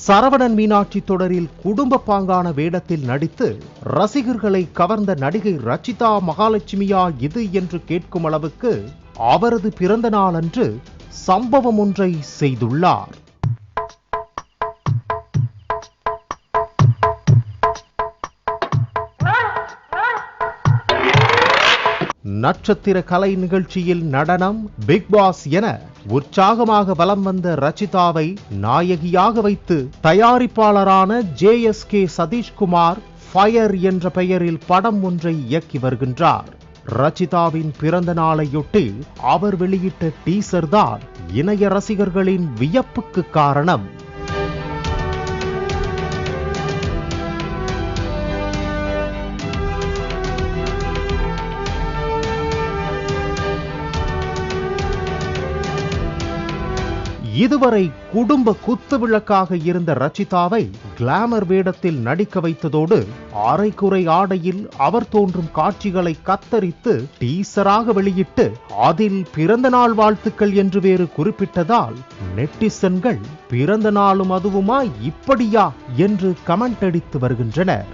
சரவணன் மீனாட்சி தொடரில் குடும்ப பாங்கான வேடத்தில் நடித்து ரசிகர்களை கவர்ந்த நடிகை ரச்சிதா மகாலட்சுமியா இது என்று கேட்கும் அளவுக்கு அவரது பிறந்த நாளன்று சம்பவம் ஒன்றை செய்துள்ளார். நட்சத்திர கலை நிகழ்ச்சியில் நடனம், பிக் பாஸ் என உற்சாகமாக வலம் வந்த ரச்சிதாவை நாயகியாக வைத்து தயாரிப்பாளரான JSK சதீஷ்குமார் ஃபயர் என்ற பெயரில் படம் ஒன்றை இயக்கி வருகின்றார். ரச்சிதாவின் பிறந்த நாளையொட்டி அவர் வெளியிட்ட டீசர் தான் இணைய ரசிகர்களின் வியப்புக்கு காரணம். இதுவரை குடும்ப குத்துவிளக்காக இருந்த ரச்சிதாவை கிளாமர் வேடத்தில் நடிக்க வைத்ததோடு அரைக்குறை ஆடையில் அவர் தோன்றும் காட்சிகளை கத்தரித்து டீசராக வெளியிட்டு அதில் பிறந்த நாள் வாழ்த்துக்கள் என்று வேறு குறிப்பிட்டதால் நெட்டிசன்கள் பிறந்த நாளும் அதுவுமா இப்படியா என்று கமெண்ட் அடித்து வருகின்றனர்.